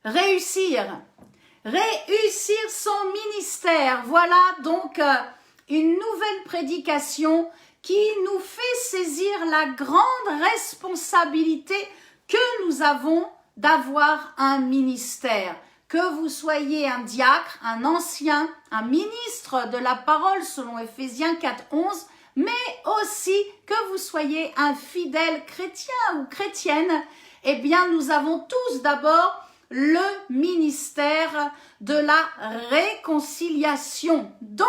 réussir. Réussir son ministère. Voilà donc une nouvelle prédication qui nous fait saisir la grande responsabilité que nous avons d'avoir un ministère. Que vous soyez un diacre, un ancien, un ministre de la parole selon Ephésiens 4:11, mais aussi que vous soyez un fidèle chrétien ou chrétienne, eh bien nous avons tous d'abord le ministère de la réconciliation. Donc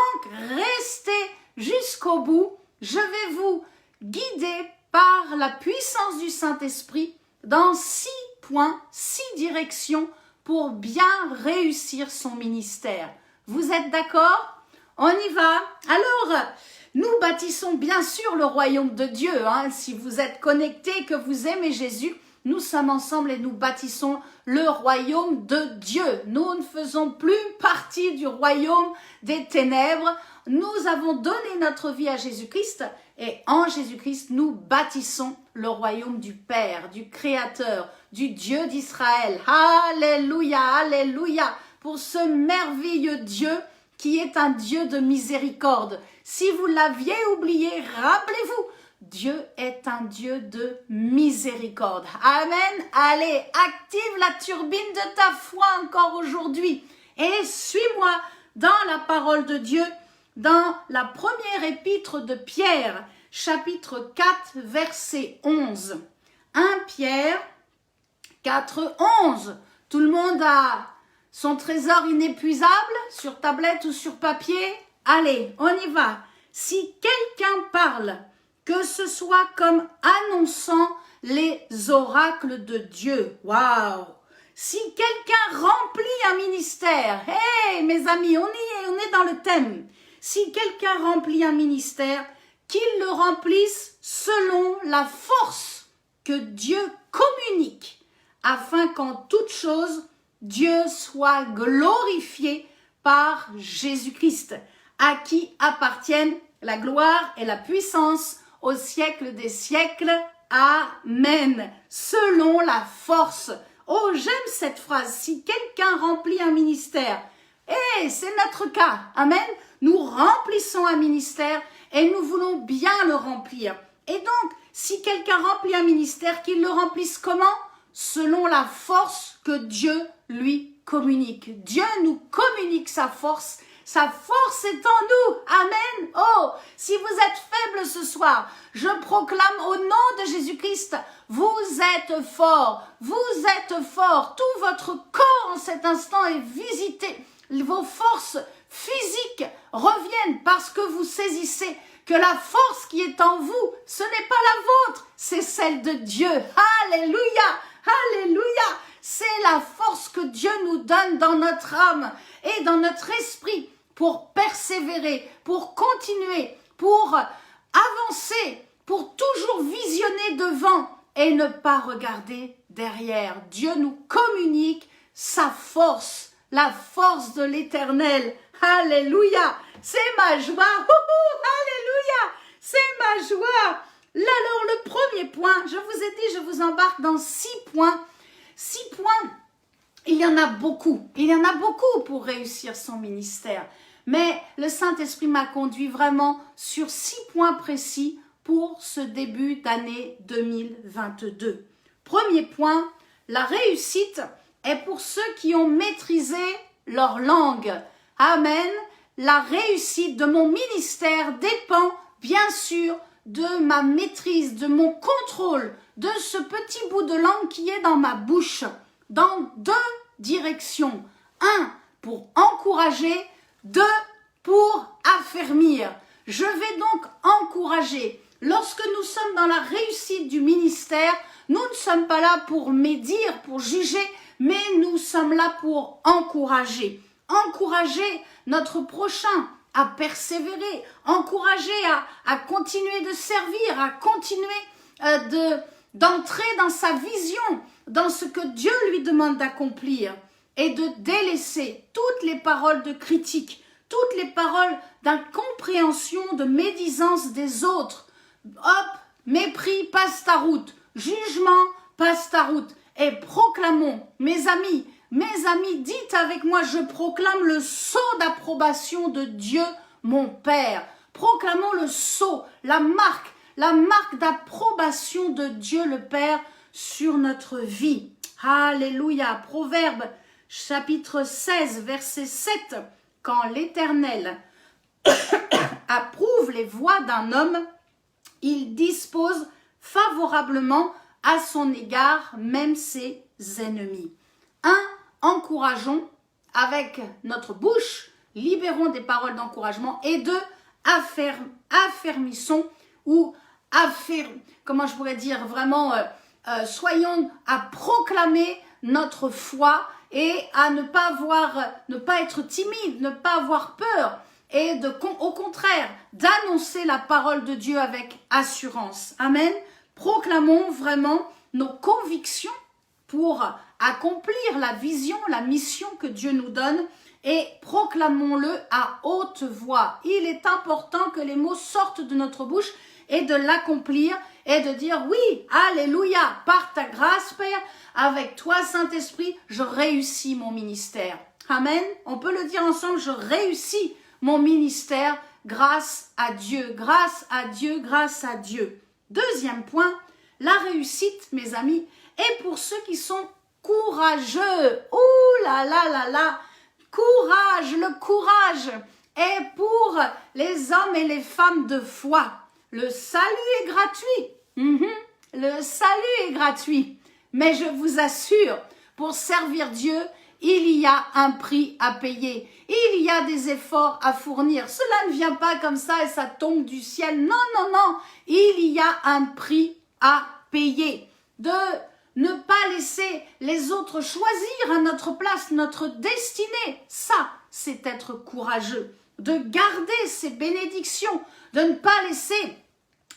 restez jusqu'au bout, je vais vous guider par la puissance du Saint-Esprit dans 6 points, 6 directions pour bien réussir son ministère. Vous êtes d'accord? On y va. Alors, nous bâtissons bien sûr le royaume de Dieu. Si vous êtes connectés, que vous aimez Jésus, nous sommes ensemble et nous bâtissons le royaume de Dieu. Nous ne faisons plus partie du royaume des ténèbres. Nous avons donné notre vie à Jésus-Christ et en Jésus-Christ, nous bâtissons le royaume du Père, du Créateur, du Dieu d'Israël. Alléluia, alléluia, pour ce merveilleux Dieu qui est un Dieu de miséricorde. Si vous l'aviez oublié, rappelez-vous, Dieu est un Dieu de miséricorde. Amen. Allez, active la turbine de ta foi encore aujourd'hui et suis-moi dans la parole de Dieu, dans la première épître de Pierre, chapitre 4, verset 11. 1 Pierre 4, 11. Tout le monde a son trésor inépuisable sur tablette ou sur papier? Allez, on y va. Si quelqu'un parle, que ce soit comme annonçant les oracles de Dieu. Waouh! Si quelqu'un remplit un ministère, hey mes amis, on est dans le thème. Si quelqu'un remplit un ministère, qu'il le remplisse selon la force que Dieu communique, afin qu'en toute chose, Dieu soit glorifié par Jésus-Christ, à qui appartiennent la gloire et la puissance au siècle des siècles. Amen. Selon la force. Oh, j'aime cette phrase. Si quelqu'un remplit un ministère, c'est notre cas. Amen. Nous remplissons un ministère et nous voulons bien le remplir. Et donc, si quelqu'un remplit un ministère, qu'il le remplisse comment? Selon la force que Dieu lui communique. Dieu nous communique sa force. Sa force est en nous. Amen. Oh, si vous êtes faible ce soir, je proclame au nom de Jésus-Christ, vous êtes forts. Vous êtes forts. Tout votre corps en cet instant est visité. Vos forces physiques reviennent parce que vous saisissez que la force qui est en vous, ce n'est pas la vôtre, c'est celle de Dieu. Alléluia. Alléluia. C'est la force que Dieu nous donne dans notre âme et dans notre esprit pour persévérer, pour continuer, pour avancer, pour toujours visionner devant et ne pas regarder derrière. Dieu nous communique sa force, la force de l'Éternel. Alléluia, c'est ma joie. Alléluia, c'est ma joie. Alors le premier point, je vous ai dit, je vous embarque dans 6 points. 6 points, il y en a beaucoup. Il y en a beaucoup pour réussir son ministère. Mais le Saint-Esprit m'a conduit vraiment sur 6 points précis pour ce début d'année 2022. Premier point, la réussite est pour ceux qui ont maîtrisé leur langue. Amen. La réussite de mon ministère dépend bien sûr de ma maîtrise, de mon contrôle, de ce petit bout de langue qui est dans ma bouche, dans 2 directions. 1, pour encourager, 2, pour affermir. Je vais donc encourager. Lorsque nous sommes dans la réussite du ministère, nous ne sommes pas là pour médire, pour juger, mais nous sommes là pour encourager. Encourager notre prochain à persévérer, encourager à continuer de servir, à continuer d'entrer dans sa vision, dans ce que Dieu lui demande d'accomplir et de délaisser toutes les paroles de critique, toutes les paroles d'incompréhension, de médisance des autres. Hop, mépris, passe ta route, jugement, passe ta route. Et proclamons, mes amis, Mes amis, dites avec moi, je proclame le sceau d'approbation de Dieu, mon Père. Proclamons le sceau, la marque d'approbation de Dieu le Père sur notre vie. Alléluia. Proverbe chapitre 16, verset 7. Quand l'Éternel approuve les voies d'un homme, il dispose favorablement à son égard même ses ennemis. Encourageons avec notre bouche, libérons des paroles d'encouragement. Et 2, affermissons ou comment je pourrais dire vraiment, soyons à proclamer notre foi et à ne pas être timide, ne pas avoir peur et au contraire d'annoncer la parole de Dieu avec assurance. Amen. Proclamons vraiment nos convictions pour accomplir la vision, la mission que Dieu nous donne et proclamons-le à haute voix. Il est important que les mots sortent de notre bouche et de l'accomplir et de dire oui, alléluia, par ta grâce Père, avec toi Saint-Esprit, je réussis mon ministère. Amen. On peut le dire ensemble, je réussis mon ministère grâce à Dieu, grâce à Dieu, grâce à Dieu. Deuxième point, la réussite, mes amis, est pour ceux qui sont courageux. Ouh là là là là, courage, le courage est pour les hommes et les femmes de foi. Le salut est gratuit. Le salut est gratuit. Mais je vous assure, pour servir Dieu, il y a un prix à payer. Il y a des efforts à fournir. Cela ne vient pas comme ça et ça tombe du ciel. Non, non, non. Il y a un prix à payer. De ne pas laisser les autres choisir à notre place, notre destinée. Ça, c'est être courageux. De garder ses bénédictions. De ne pas laisser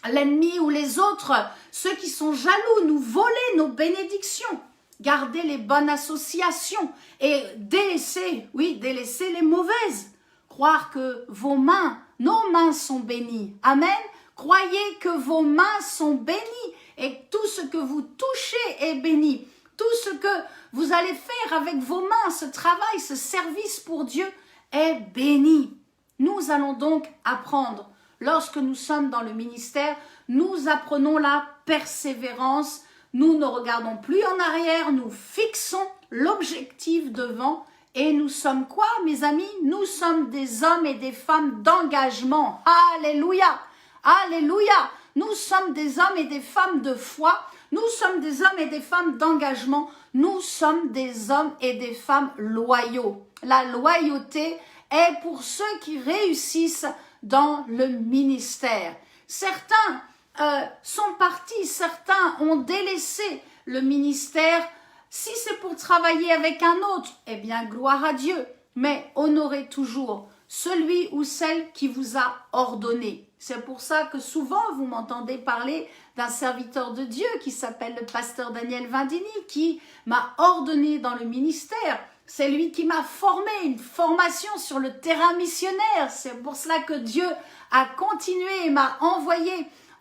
l'ennemi ou les autres, ceux qui sont jaloux, nous voler nos bénédictions. Garder les bonnes associations et délaisser les mauvaises. Croire que nos mains sont bénies. Amen. Croyez que vos mains sont bénies et tout ce que vous touchez est béni. Tout ce que vous allez faire avec vos mains, ce travail, ce service pour Dieu est béni. Nous allons donc apprendre. Lorsque nous sommes dans le ministère, nous apprenons la persévérance. Nous ne regardons plus en arrière, nous fixons l'objectif devant et nous sommes quoi, mes amis? Nous sommes des hommes et des femmes d'engagement. Alléluia! Alléluia! Nous sommes des hommes et des femmes de foi. Nous sommes des hommes et des femmes d'engagement. Nous sommes des hommes et des femmes loyaux. La loyauté est pour ceux qui réussissent dans le ministère. Certains sont partis, certains ont délaissé le ministère. Si c'est pour travailler avec un autre, eh bien gloire à Dieu, mais honorez toujours celui ou celle qui vous a ordonné. C'est pour ça que souvent vous m'entendez parler d'un serviteur de Dieu qui s'appelle le pasteur Daniel Vindini, qui m'a ordonné dans le ministère. C'est lui qui m'a formé, une formation sur le terrain missionnaire. C'est pour cela que Dieu a continué et m'a envoyé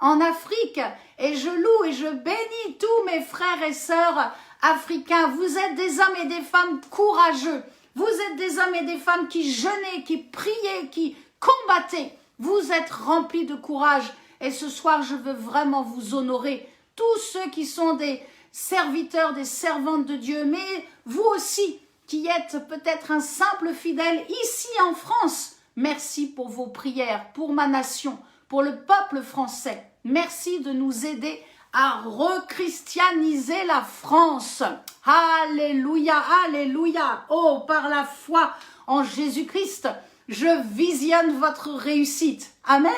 en Afrique. Et je loue et je bénis tous mes frères et sœurs africains. Vous êtes des hommes et des femmes courageux. Vous êtes des hommes et des femmes qui jeûnaient, qui priaient, qui combattaient. Vous êtes remplis de courage. Et ce soir, je veux vraiment vous honorer. Tous ceux qui sont des serviteurs, des servantes de Dieu. Mais vous aussi, qui êtes peut-être un simple fidèle ici en France. Merci pour vos prières, pour ma nation, pour le peuple français. Merci de nous aider à rechristianiser la France. Alléluia, alléluia. Oh, par la foi en Jésus-Christ, je visionne votre réussite. Amen.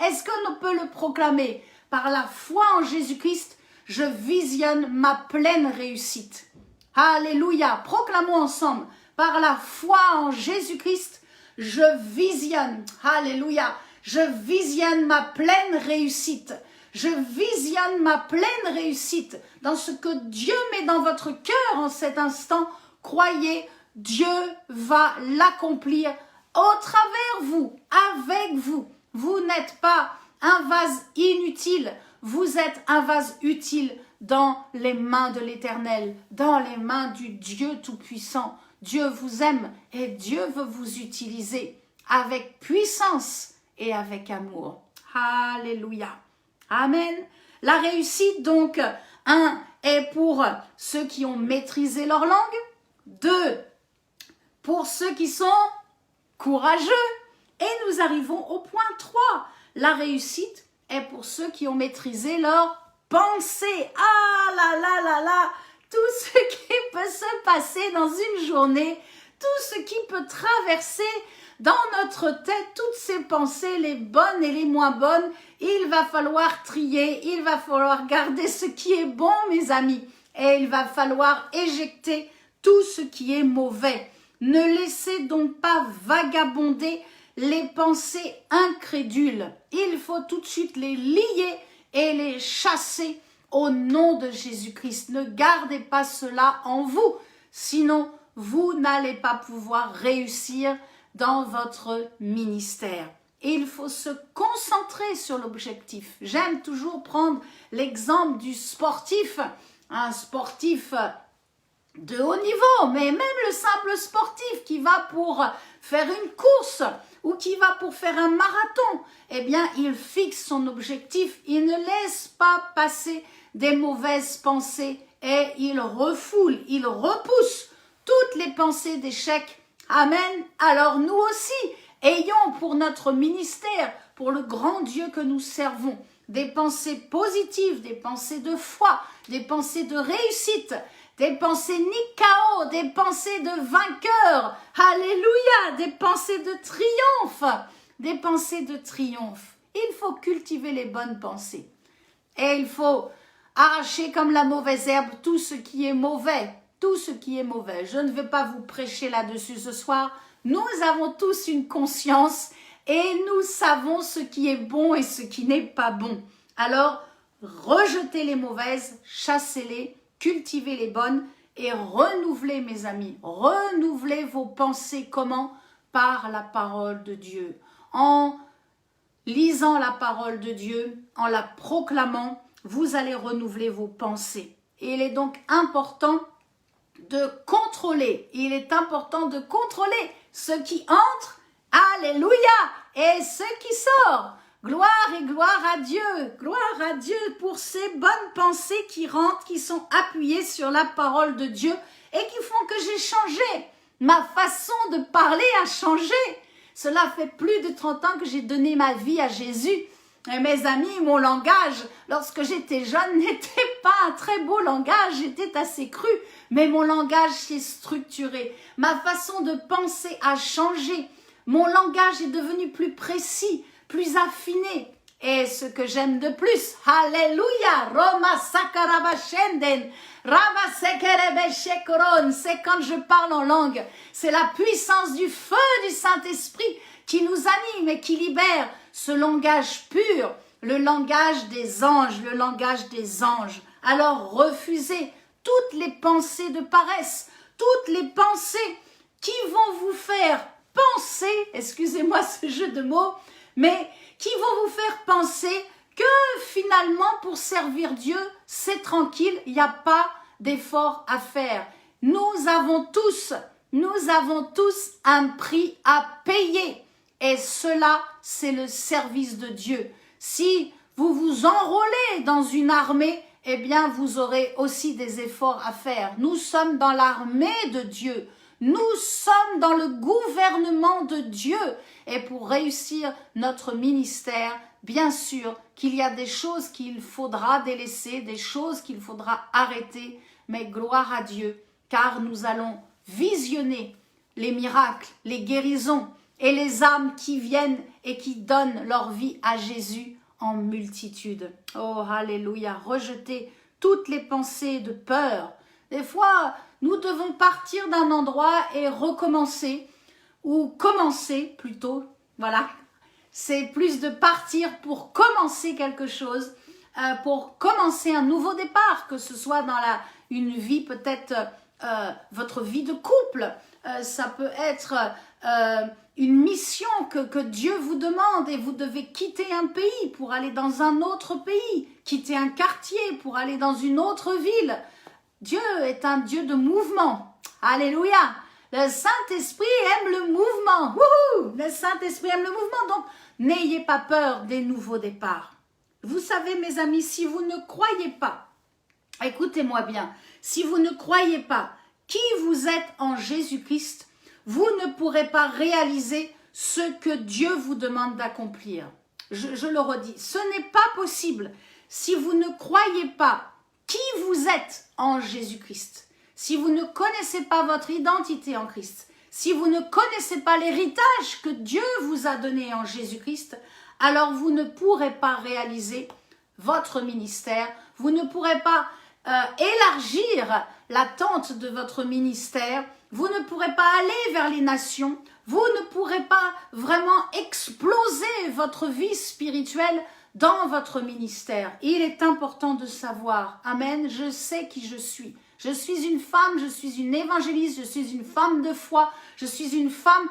Est-ce qu'on peut le proclamer? Par la foi en Jésus-Christ, je visionne ma pleine réussite. Alléluia. Proclamons ensemble. Par la foi en Jésus-Christ, je visionne. Alléluia. Je visionne ma pleine réussite. Je visionne ma pleine réussite dans ce que Dieu met dans votre cœur en cet instant. Croyez, Dieu va l'accomplir au travers vous, avec vous. Vous n'êtes pas un vase inutile, vous êtes un vase utile dans les mains de l'Éternel, dans les mains du Dieu Tout-Puissant. Dieu vous aime et Dieu veut vous utiliser avec puissance et avec amour. Alléluia. Amen. La réussite, donc, 1 est pour ceux qui ont maîtrisé leur langue. 2, pour ceux qui sont courageux. Et nous arrivons au point 3. La réussite est pour ceux qui ont maîtrisé leur pensée. Ah là là là là, tout ce qui peut se passer dans une journée, tout ce qui peut traverser dans notre tête, toutes ces pensées, les bonnes et les moins bonnes, il va falloir trier, il va falloir garder ce qui est bon, mes amis, et il va falloir éjecter tout ce qui est mauvais. Ne laissez donc pas vagabonder les pensées incrédules. Il faut tout de suite les lier et les chasser au nom de Jésus-Christ. Ne gardez pas cela en vous, sinon vous n'allez pas pouvoir réussir dans votre ministère. Il faut se concentrer sur l'objectif. J'aime toujours prendre l'exemple du sportif, un sportif de haut niveau, mais même le simple sportif qui va pour faire une course ou qui va pour faire un marathon, eh bien, il fixe son objectif, il ne laisse pas passer des mauvaises pensées et il refoule, il repousse toutes les pensées d'échec. Amen. Alors nous aussi, ayons pour notre ministère, pour le grand Dieu que nous servons, des pensées positives, des pensées de foi, des pensées de réussite, des pensées Nikao, des pensées de vainqueur, alléluia, des pensées de triomphe, des pensées de triomphe. Il faut cultiver les bonnes pensées et il faut arracher comme la mauvaise herbe tout ce qui est mauvais, tout ce qui est mauvais. Je ne vais pas vous prêcher là-dessus ce soir. Nous avons tous une conscience et nous savons ce qui est bon et ce qui n'est pas bon. Alors, rejetez les mauvaises, chassez-les, cultivez les bonnes et renouvelez, mes amis, renouvelez vos pensées. Comment? Par la parole de Dieu. En lisant la parole de Dieu, en la proclamant, vous allez renouveler vos pensées. Et il est donc important de contrôler. Il est important de contrôler ce qui entre, alléluia, et ce qui sort. Gloire et gloire à Dieu pour ces bonnes pensées qui rentrent, qui sont appuyées sur la parole de Dieu et qui font que j'ai changé. Ma façon de parler a changé. Cela fait plus de 30 ans que j'ai donné ma vie à Jésus. Et mes amis, mon langage, lorsque j'étais jeune, n'était pas un très beau langage, j'étais assez cru, mais mon langage s'est structuré. Ma façon de penser a changé. Mon langage est devenu plus précis, plus affiné. Et ce que j'aime de plus, alléluia, Roma sakarabashenden, Rama sekerebeshekoron, c'est quand je parle en langue. C'est la puissance du feu du Saint-Esprit qui nous anime et qui libère ce langage pur, le langage des anges, le langage des anges. Alors refusez toutes les pensées de paresse, toutes les pensées qui vont vous faire penser, excusez-moi ce jeu de mots, mais qui vont vous faire penser que finalement pour servir Dieu, c'est tranquille, il n'y a pas d'effort à faire. Nous avons tous un prix à payer. Et cela, c'est le service de Dieu. Si vous vous enrôlez dans une armée, eh bien, vous aurez aussi des efforts à faire. Nous sommes dans l'armée de Dieu. Nous sommes dans le gouvernement de Dieu. Et pour réussir notre ministère, bien sûr qu'il y a des choses qu'il faudra délaisser, des choses qu'il faudra arrêter. Mais gloire à Dieu, car nous allons visionner les miracles, les guérisons, et les âmes qui viennent et qui donnent leur vie à Jésus en multitude. Oh, alléluia, rejetez toutes les pensées de peur. Des fois, nous devons partir d'un endroit et recommencer, ou commencer plutôt, voilà. C'est plus de partir pour commencer quelque chose, pour commencer un nouveau départ, que ce soit dans une vie peut-être, votre vie de couple, ça peut être une mission que Dieu vous demande et vous devez quitter un pays pour aller dans un autre pays, quitter un quartier pour aller dans une autre ville. Dieu est un Dieu de mouvement. Alléluia. Le Saint-Esprit aime le mouvement. Wouhou! Le Saint-Esprit aime le mouvement. Donc, n'ayez pas peur des nouveaux départs. Vous savez, mes amis, si vous ne croyez pas, écoutez-moi bien, si vous ne croyez pas qui vous êtes en Jésus-Christ, vous ne pourrez pas réaliser ce que Dieu vous demande d'accomplir. Je le redis, ce n'est pas possible si vous ne croyez pas qui vous êtes en Jésus-Christ, si vous ne connaissez pas votre identité en Christ, si vous ne connaissez pas l'héritage que Dieu vous a donné en Jésus-Christ, alors vous ne pourrez pas réaliser votre ministère, vous ne pourrez pas élargir l'attente de votre ministère, vous ne pourrez pas aller vers les nations, vous ne pourrez pas vraiment exploser votre vie spirituelle dans votre ministère. Il est important de savoir, amen, je sais qui je suis. Je suis une femme, je suis une évangéliste, je suis une femme de foi, je suis une femme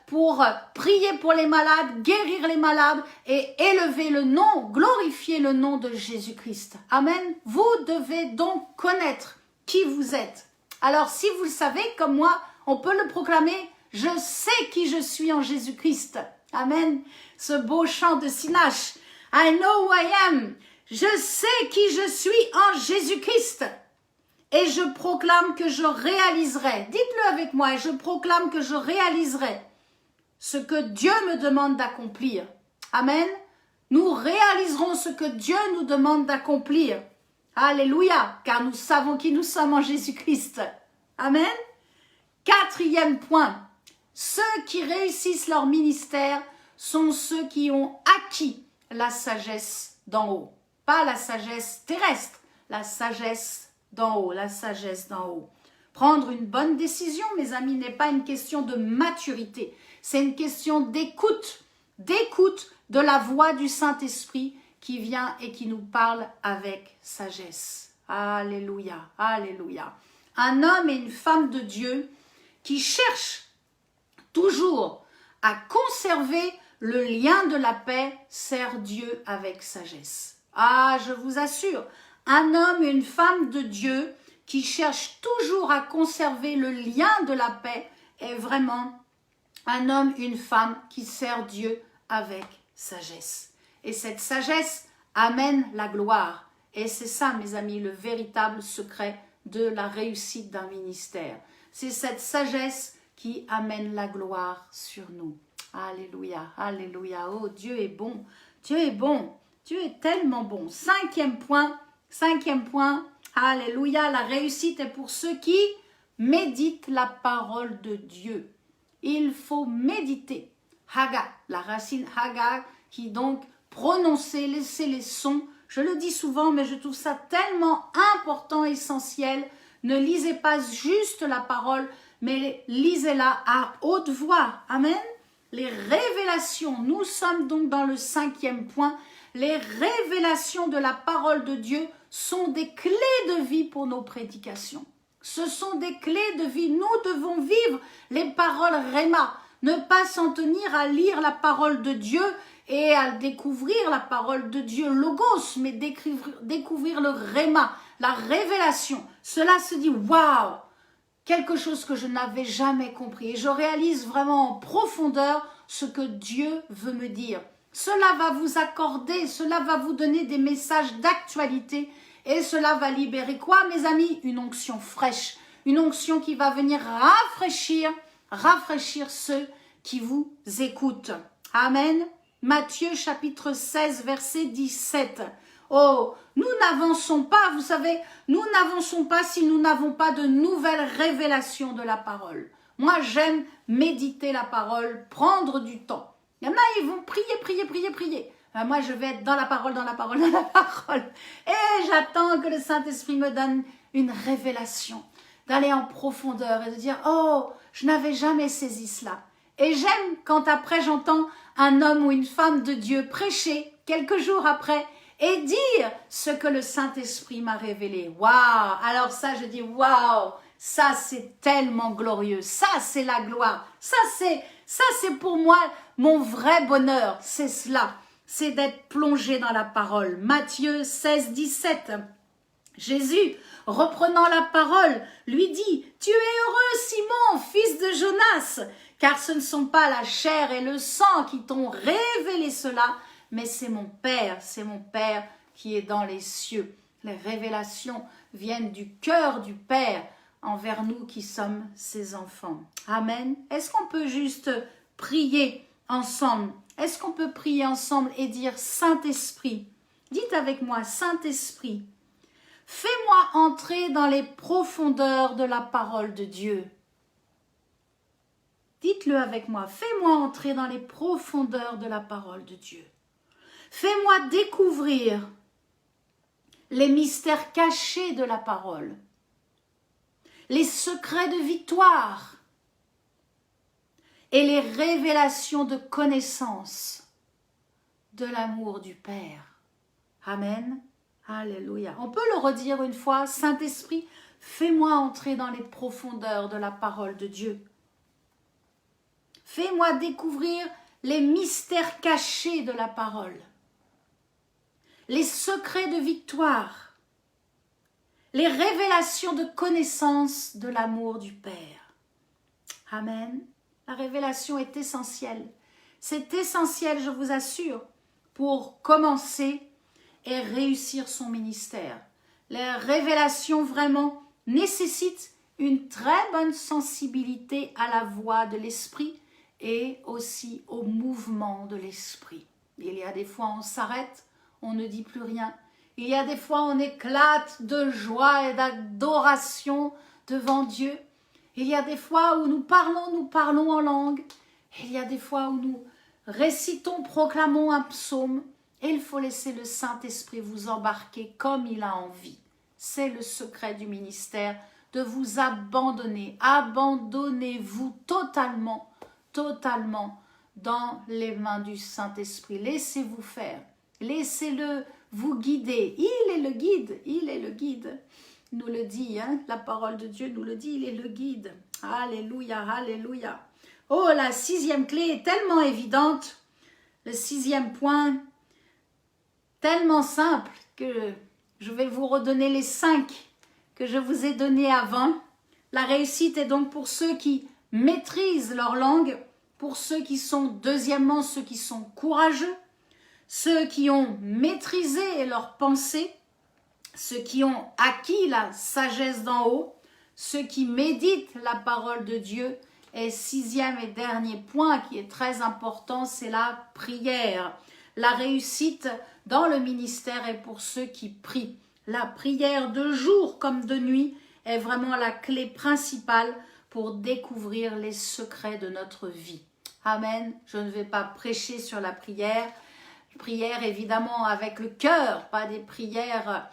pour prier pour les malades, guérir les malades et élever le nom, glorifier le nom de Jésus-Christ. Amen. Vous devez donc connaître qui vous êtes. Alors si vous le savez, comme moi, on peut le proclamer, je sais qui je suis en Jésus-Christ. Amen. Ce beau chant de Sinache. I know who I am. Je sais qui je suis en Jésus-Christ. Et je proclame que je réaliserai, dites-le avec moi, et je proclame que je réaliserai ce que Dieu me demande d'accomplir. Amen. Nous réaliserons ce que Dieu nous demande d'accomplir. Alléluia, car nous savons qui nous sommes en Jésus-Christ. Amen. 4e point, ceux qui réussissent leur ministère sont ceux qui ont acquis la sagesse d'en haut. Pas la sagesse terrestre, la sagesse d'en haut, la sagesse d'en haut. Prendre une bonne décision, mes amis, n'est pas une question de maturité. C'est une question d'écoute de la voix du Saint-Esprit qui vient et qui nous parle avec sagesse. Alléluia, alléluia. Un homme et une femme de Dieu qui cherchent toujours à conserver le lien de la paix sert Dieu avec sagesse. Ah, je vous assure, un homme et une femme de Dieu qui cherchent toujours à conserver le lien de la paix est vraiment un homme, une femme qui sert Dieu avec sagesse. Et cette sagesse amène la gloire. Et c'est ça, mes amis, le véritable secret de la réussite d'un ministère. C'est cette sagesse qui amène la gloire sur nous. Alléluia, alléluia. Oh, Dieu est bon, Dieu est bon, Dieu est tellement bon. 5e point, alléluia, la réussite est pour ceux qui méditent la parole de Dieu. Il faut méditer. Haga, la racine haga, qui donc prononcer, laisser les sons. Je le dis souvent, mais je trouve ça tellement important, essentiel. Ne lisez pas juste la parole, mais lisez-la à haute voix. Amen. Les révélations, nous sommes donc dans le 5e point. Les révélations de la parole de Dieu sont des clés de vie pour nos prédications. Ce sont des clés de vie. Nous devons vivre les paroles Réma. Ne pas s'en tenir à lire la parole de Dieu et à découvrir la parole de Dieu, Logos, mais découvrir le Réma, la révélation. Cela se dit, waouh, quelque chose que je n'avais jamais compris. Et je réalise vraiment en profondeur ce que Dieu veut me dire. Cela va vous accorder, cela va vous donner des messages d'actualité et cela va libérer quoi, mes amis? Une onction fraîche, une onction qui va venir rafraîchir ceux qui vous écoutent. Amen. Matthieu chapitre 16, verset 17. Oh, nous n'avançons pas, vous savez, nous n'avançons pas si nous n'avons pas de nouvelles révélations de la parole. Moi, j'aime méditer la parole, prendre du temps. Il y en a, ils vont prier. Moi, je vais être dans la parole. Et j'attends que le Saint-Esprit me donne une révélation, d'aller en profondeur et de dire, oh, je n'avais jamais saisi cela. Et j'aime quand après j'entends un homme ou une femme de Dieu prêcher quelques jours après et dire ce que le Saint-Esprit m'a révélé. Waouh! Alors ça, je dis, waouh! Ça, c'est tellement glorieux. Ça, c'est la gloire. Ça, c'est pour moi mon vrai bonheur. C'est cela. C'est d'être plongé dans la parole. Matthieu 16, 17. Jésus, reprenant la parole, lui dit, « Tu es heureux, Simon, fils de Jonas, car ce ne sont pas la chair et le sang qui t'ont révélé cela, mais c'est mon Père qui est dans les cieux. » Les révélations viennent du cœur du Père envers nous qui sommes ses enfants. Amen. Est-ce qu'on peut juste prier ensemble? Est-ce qu'on peut prier ensemble et dire, « Saint-Esprit », dites avec moi, « Saint-Esprit », fais-moi entrer dans les profondeurs de la parole de Dieu. Dites-le avec moi. Fais-moi entrer dans les profondeurs de la parole de Dieu. Fais-moi découvrir les mystères cachés de la parole, les secrets de victoire et les révélations de connaissance de l'amour du Père. Amen. Alléluia. On peut le redire une fois, Saint-Esprit, fais-moi entrer dans les profondeurs de la parole de Dieu. Fais-moi découvrir les mystères cachés de la parole, les secrets de victoire, les révélations de connaissance de l'amour du Père. Amen. La révélation est essentielle. C'est essentiel, je vous assure, pour commencer et réussir son ministère. Les révélations vraiment nécessitent une très bonne sensibilité à la voix de l'Esprit et aussi au mouvement de l'Esprit. Il y a des fois on s'arrête, on ne dit plus rien. Il y a des fois on éclate de joie et d'adoration devant Dieu. Il y a des fois où nous parlons en langue. Il y a des fois où nous récitons, proclamons un psaume. Et il faut laisser le Saint-Esprit vous embarquer comme il a envie. C'est le secret du ministère, de vous abandonner. Abandonnez-vous totalement dans les mains du Saint-Esprit. Laissez-vous faire. Laissez-le vous guider. Il est le guide. Il nous le dit, hein? La parole de Dieu nous le dit, il est le guide. Alléluia, alléluia. Oh, la 6e clé est tellement évidente. Le 6e point, tellement simple que je vais vous redonner les 5 que je vous ai donnés avant. La réussite est donc pour ceux qui maîtrisent leur langue, pour ceux qui sont, deuxièmement, ceux qui sont courageux, ceux qui ont maîtrisé leur pensée, ceux qui ont acquis la sagesse d'en haut, ceux qui méditent la parole de Dieu. Et 6e et dernier point qui est très important, c'est la prière. La réussite dans le ministère est pour ceux qui prient. La prière de jour comme de nuit est vraiment la clé principale pour découvrir les secrets de notre vie. Amen. Je ne vais pas prêcher sur la prière. Prière évidemment avec le cœur, pas des prières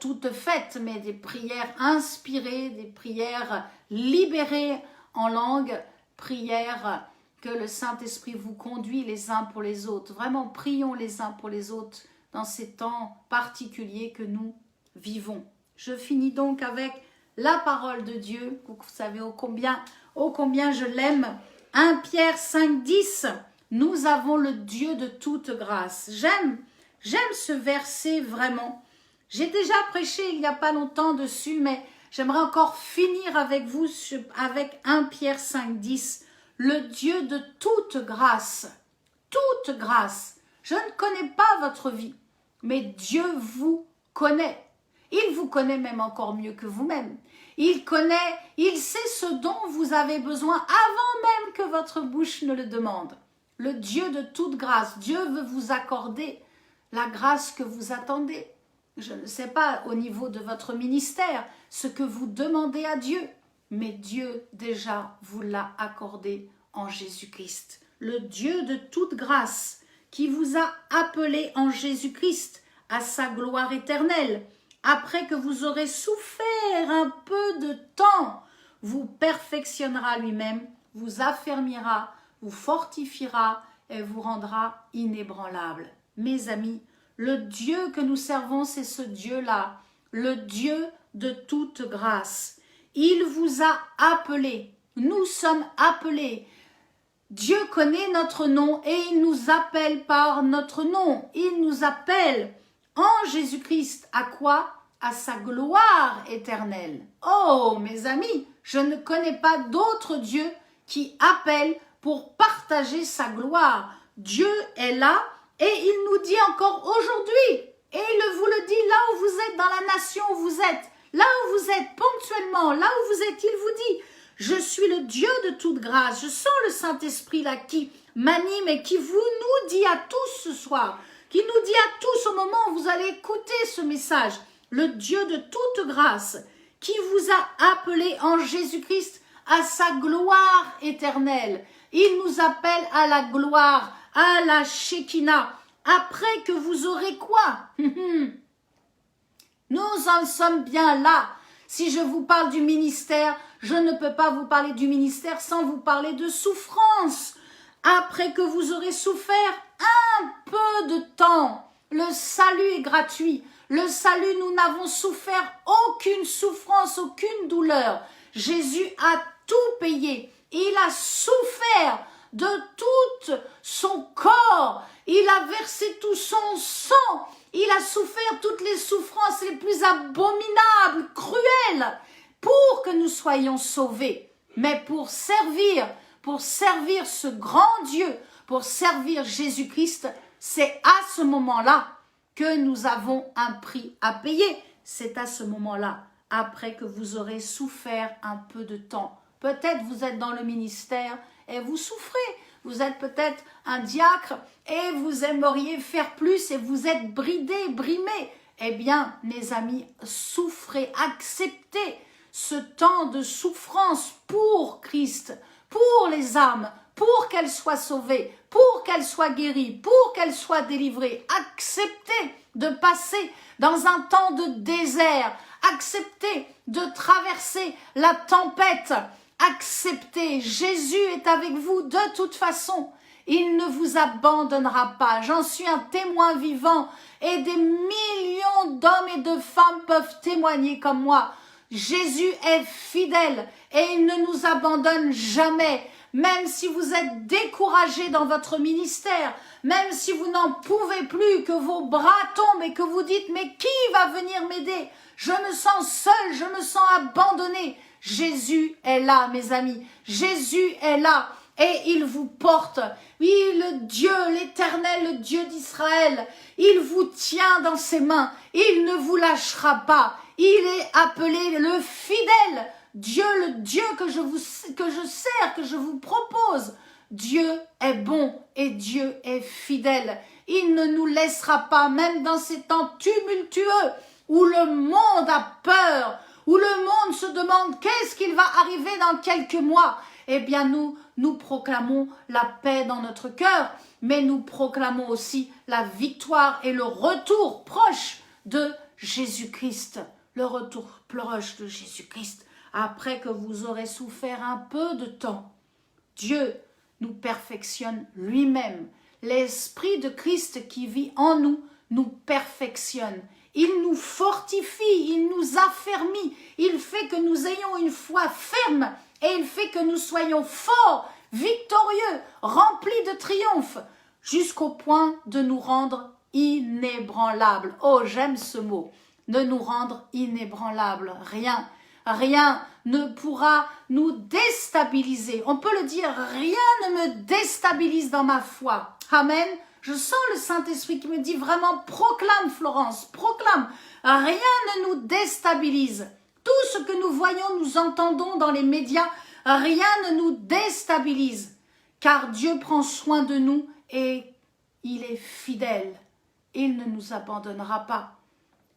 toutes faites, mais des prières inspirées, des prières libérées en langue, prières que le Saint-Esprit vous conduit les uns pour les autres. Vraiment, prions les uns pour les autres dans ces temps particuliers que nous vivons. Je finis donc avec la parole de Dieu. Vous savez ô combien je l'aime. 1 Pierre 5, 10. Nous avons le Dieu de toute grâce. J'aime ce verset vraiment. J'ai déjà prêché il n'y a pas longtemps dessus, mais j'aimerais encore finir avec vous avec 1 Pierre 5, 10. Le Dieu de toute grâce. Toute grâce. Je ne connais pas votre vie, mais Dieu vous connaît. Il vous connaît même encore mieux que vous-même. Il sait ce dont vous avez besoin avant même que votre bouche ne le demande. Le Dieu de toute grâce, Dieu veut vous accorder la grâce que vous attendez. Je ne sais pas au niveau de votre ministère ce que vous demandez à Dieu, mais Dieu déjà vous l'a accordé en Jésus-Christ. Le Dieu de toute grâce qui vous a appelé en Jésus-Christ à sa gloire éternelle, après que vous aurez souffert un peu de temps, vous perfectionnera lui-même, vous affermira, vous fortifiera et vous rendra inébranlable. Mes amis, le Dieu que nous servons, c'est ce Dieu-là, le Dieu de toute grâce. Il vous a appelés. Nous sommes appelés. Dieu connaît notre nom et il nous appelle par notre nom. Il nous appelle en Jésus-Christ. À quoi? À sa gloire éternelle. Oh, mes amis, je ne connais pas d'autre Dieu qui appelle pour partager sa gloire. Dieu est là et il nous dit encore aujourd'hui, et il vous le dit là où vous êtes, dans la nation où vous êtes, là où vous êtes ponctuellement, là où vous êtes, il vous dit, je suis le Dieu de toute grâce. Je sens le Saint-Esprit là qui m'anime et qui nous dit à tous ce soir, qui nous dit à tous au moment où vous allez écouter ce message, le Dieu de toute grâce, qui vous a appelé en Jésus-Christ à sa gloire éternelle. Il nous appelle à la gloire, à la Shekinah, après que vous aurez quoi? Nous en sommes bien là. Si je vous parle du ministère, je ne peux pas vous parler du ministère sans vous parler de souffrance. Après que vous aurez souffert un peu de temps, le salut est gratuit. Le salut, nous n'avons souffert aucune souffrance, aucune douleur. Jésus a tout payé. Il a souffert de tout son corps. Il a versé tout son sang. Il a souffert toutes les souffrances les plus abominables, cruelles, pour que nous soyons sauvés. Mais pour servir ce grand Dieu, pour servir Jésus-Christ, c'est à ce moment-là que nous avons un prix à payer. C'est à ce moment-là, après que vous aurez souffert un peu de temps. Peut-être vous êtes dans le ministère et vous souffrez. Vous êtes peut-être un diacre et vous aimeriez faire plus et vous êtes bridé, brimé. Eh bien, mes amis, souffrez, acceptez ce temps de souffrance pour Christ, pour les âmes, pour qu'elles soient sauvées, pour qu'elles soient guéries, pour qu'elles soient délivrées. Acceptez de passer dans un temps de désert. Acceptez de traverser la tempête. Acceptez, Jésus est avec vous de toute façon. Il ne vous abandonnera pas. J'en suis un témoin vivant et des millions d'hommes et de femmes peuvent témoigner comme moi. Jésus est fidèle et il ne nous abandonne jamais. Même si vous êtes découragé dans votre ministère, même si vous n'en pouvez plus, que vos bras tombent et que vous dites « mais qui va venir m'aider? Je me sens seul, je me sens abandonné. » Jésus est là, mes amis. Jésus est là et il vous porte. Oui, le Dieu, l'Éternel, le Dieu d'Israël, il vous tient dans ses mains. Il ne vous lâchera pas. Il est appelé le fidèle. Dieu, le Dieu que je sers, que je vous propose. Dieu est bon et Dieu est fidèle. Il ne nous laissera pas, même dans ces temps tumultueux où le monde a peur, où le monde se demande qu'est-ce qu'il va arriver dans quelques mois. Eh bien, nous proclamons la paix dans notre cœur, mais nous proclamons aussi la victoire et le retour proche de Jésus-Christ. Le retour proche de Jésus-Christ. Après que vous aurez souffert un peu de temps, Dieu nous perfectionne lui-même. L'Esprit de Christ qui vit en nous perfectionne. Il nous fortifie, il nous affermit, il fait que nous ayons une foi ferme et il fait que nous soyons forts, victorieux, remplis de triomphe, jusqu'au point de nous rendre inébranlables. Oh, j'aime ce mot, de nous rendre inébranlables. Rien ne pourra nous déstabiliser. On peut le dire, rien ne me déstabilise dans ma foi. Amen. Je sens le Saint-Esprit qui me dit vraiment, proclame Florence, proclame. Rien ne nous déstabilise. Tout ce que nous voyons, nous entendons dans les médias, rien ne nous déstabilise. Car Dieu prend soin de nous et il est fidèle. Il ne nous abandonnera pas.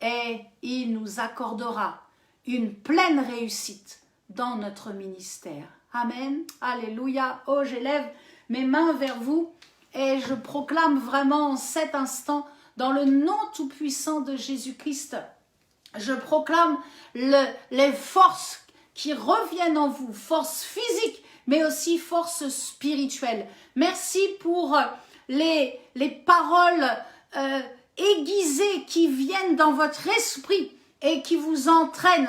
Et il nous accordera une pleine réussite dans notre ministère. Amen. Alléluia. Oh, j'élève mes mains vers vous. Et je proclame vraiment en cet instant, dans le nom tout-puissant de Jésus-Christ, je proclame les forces qui reviennent en vous, forces physiques, mais aussi forces spirituelles. Merci pour les paroles aiguisées qui viennent dans votre esprit, et qui vous entraîne,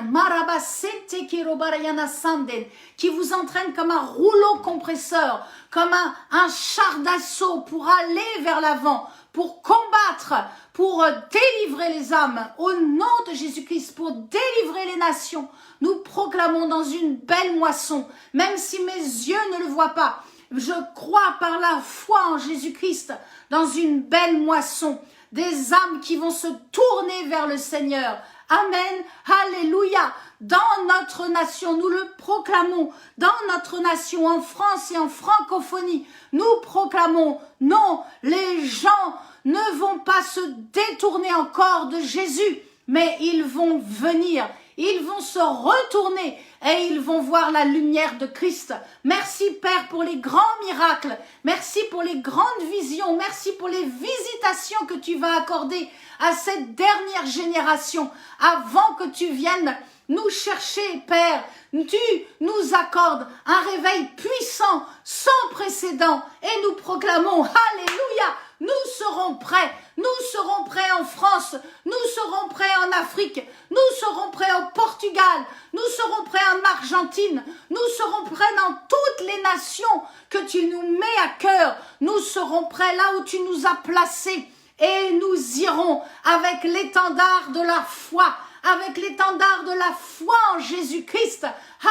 qui vous entraîne comme un rouleau compresseur, comme un char d'assaut pour aller vers l'avant, pour combattre, pour délivrer les âmes, au nom de Jésus-Christ, pour délivrer les nations. Nous proclamons dans une belle moisson, même si mes yeux ne le voient pas, je crois par la foi en Jésus-Christ, dans une belle moisson, des âmes qui vont se tourner vers le Seigneur. Amen, alléluia. Dans notre nation, nous le proclamons. Dans notre nation, en France et en francophonie, nous proclamons. Non, les gens ne vont pas se détourner encore de Jésus, mais ils vont venir. Ils vont se retourner et ils vont voir la lumière de Christ. Merci Père pour les grands miracles. Merci pour les grandes visions. Merci pour les visitations que tu vas accorder à cette dernière génération avant que tu viennes nous chercher, Père. Tu nous accordes un réveil puissant, sans précédent et nous proclamons, alléluia, nous serons prêts. Nous serons prêts en France, nous serons prêts en Afrique, nous serons prêts au Portugal, nous serons prêts en Argentine, nous serons prêts dans toutes les nations que tu nous mets à cœur. Nous serons prêts là où tu nous as placés et nous irons avec l'étendard de la foi, avec l'étendard de la foi en Jésus-Christ.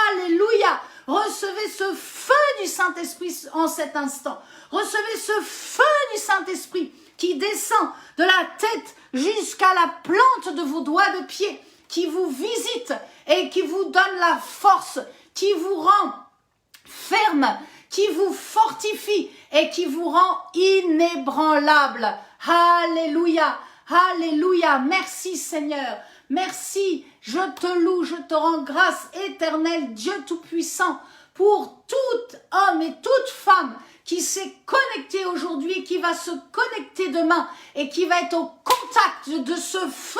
Alléluia! Recevez ce feu du Saint-Esprit en cet instant. Recevez ce feu du Saint-Esprit qui descend de la tête jusqu'à la plante de vos doigts de pied, qui vous visite et qui vous donne la force, qui vous rend ferme, qui vous fortifie et qui vous rend inébranlable. Alléluia, alléluia, merci Seigneur, merci, je te loue, je te rends grâce, éternel Dieu Tout-Puissant, pour tout homme et toute femme qui s'est connecté aujourd'hui, qui va se connecter demain et qui va être au contact de ce feu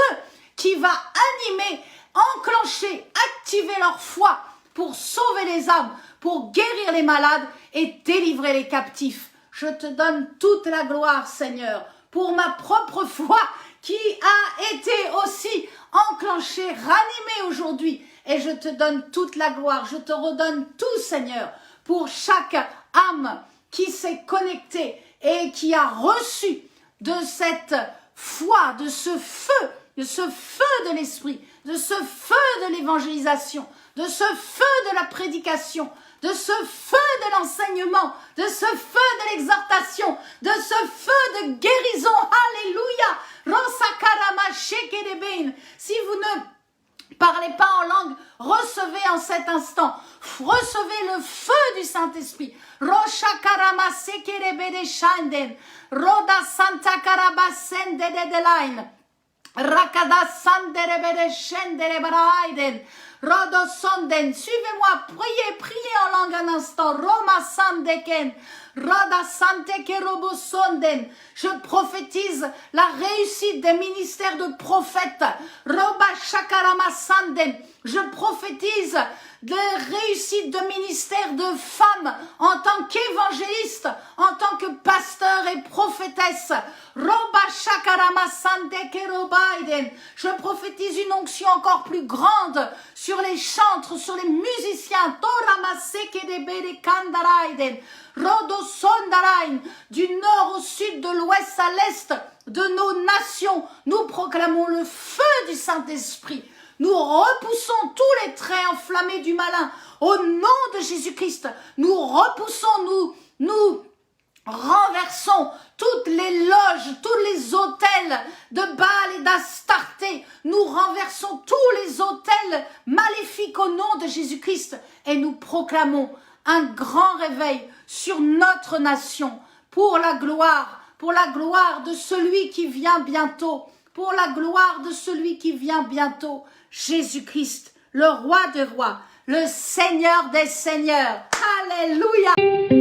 qui va animer, enclencher, activer leur foi pour sauver les âmes, pour guérir les malades et délivrer les captifs. Je te donne toute la gloire, Seigneur, pour ma propre foi qui a été aussi enclenchée, ranimée aujourd'hui. Et je te donne toute la gloire, je te redonne tout, Seigneur, pour chaque âme qui s'est connecté et qui a reçu de cette foi, de ce feu de l'esprit, de ce feu de l'évangélisation, de ce feu de la prédication, de ce feu de l'enseignement, de ce feu de l'exhortation, de ce feu de guérison. Alléluia. Si vous ne parlez pas en langue, recevez en cet instant, recevez le feu du Saint-Esprit. Roda Santa Karabasende de Line. Rakada Sandere Bede Shendere Baraiden. Rodo Sonden. Suivez-moi, priez en langue un instant. Roma Sandeken. Roda Sante Kerobo Sonden. Je prophétise la réussite des ministères de prophètes. Roba Shakarama Sanden. Je prophétise de réussite de ministère de femmes en tant qu'évangéliste, en tant que pasteur et prophétesse. Roba Shakarama Sande Kerobaiden. Je prophétise une onction encore plus grande sur les chantres, sur les musiciens. Torama Sekedebere Kandaraiden. Rodo Sondarain. Du nord au sud, de l'ouest à l'est de nos nations, nous proclamons le feu du Saint-Esprit. Nous repoussons tous les traits enflammés du malin. Au nom de Jésus-Christ, nous repoussons, nous renversons toutes les loges, tous les autels de Baal et d'Astarté. Nous renversons tous les autels maléfiques au nom de Jésus-Christ et nous proclamons un grand réveil sur notre nation pour la gloire de celui qui vient bientôt, pour la gloire de celui qui vient bientôt. Jésus-Christ, le roi des rois, le Seigneur des seigneurs. Alléluia.